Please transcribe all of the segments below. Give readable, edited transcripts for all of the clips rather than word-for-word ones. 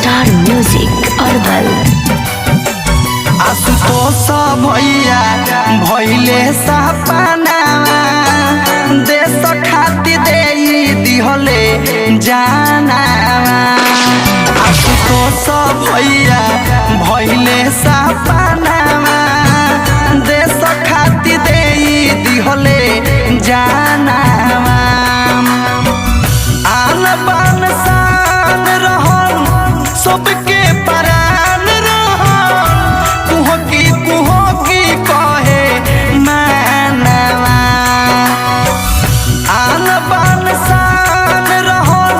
Star music herbal. Ashutosh भैया भैले सपनावा देश खातिर दे दिहले जानावा। आशुतोष भैया भैले सपनावा देश खातिर दे दिहले जानावा। आन बान शान रहन सबके परान रहन कुहकी कहे मानवा। आन बान शान रहन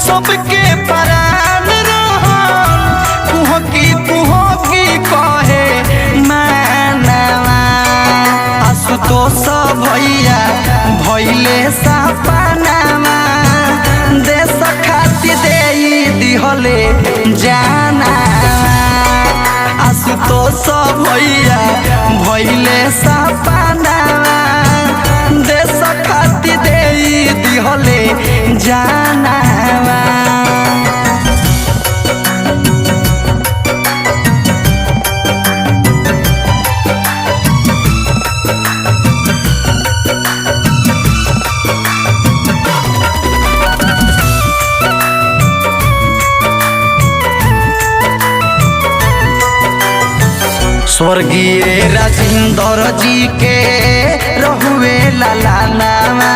सबके परान रहन कुहकी कहे मानवा। आशुतोष भैया भैले सपनावा देश खातिर दे दिहले जानावा। आशुतोष भैया भैले सपनावा देश खातिर दे दिहले जानावा। स्वर्गीय राजेंद्र जी के रहुए लालानावा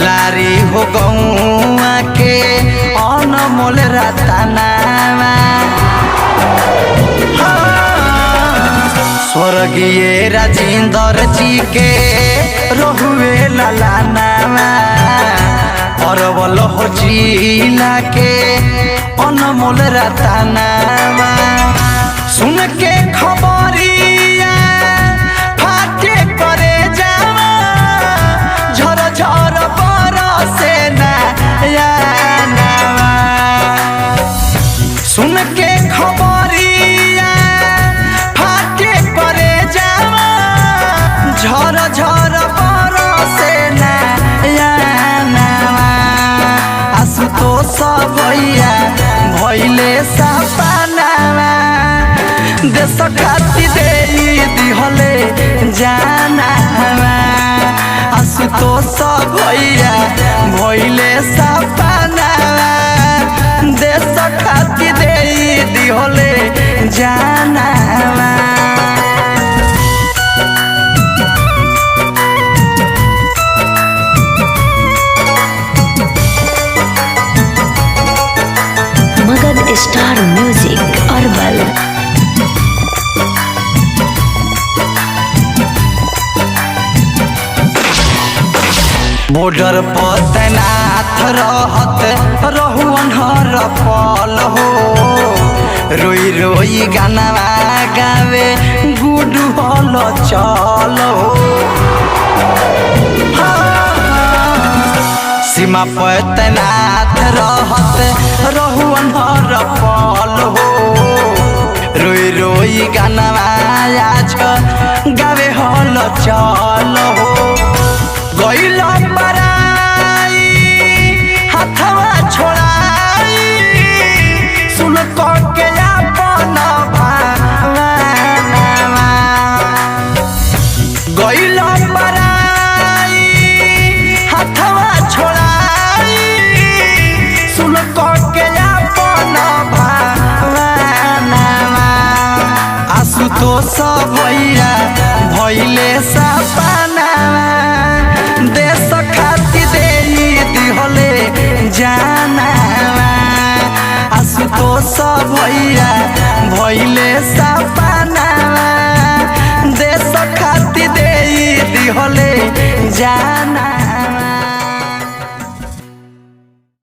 लारी हो गौआ के अनमोल रतनावा। स्वर्गीय राजेंद्र जी के रहुए लालानावा अरवल हो जिला के अनमोल रतनावा। सुन के खबरिया फाटे करे जावा झर झर बरसे नयनवा। सुन के खबरिया फाटे करे जावा झर झर बरसे नयनवा। आशुतोष भैया भैले सपनावा देश खातिर दे दिहले जानावा। आशुतोष भैया भैले सपनावा देश खातिर दे दिहले जानावा। मगध स्टार म्यूजिक अरबल। बॉर्डर पर तैनात रहत रहुअन हर पल हो रोई रोई गाना गावे गुड हल चल हो। सीमा पर तैनात रहत रहुअन हर पल हो रोई रोई गाना आज गावे हल चल हो। गइल पराई हाथवा छोड़ाई सुन के अपन भावनावा। गइल पराई हाथवा छोड़ाई सुन के अपन भावनावा। आशुतोष भैया भैले सपनावा देश खातिर दे दिहले जानावा। आशुतोष भैया भैले सपनावा देश खातिर दे दिहले जाना।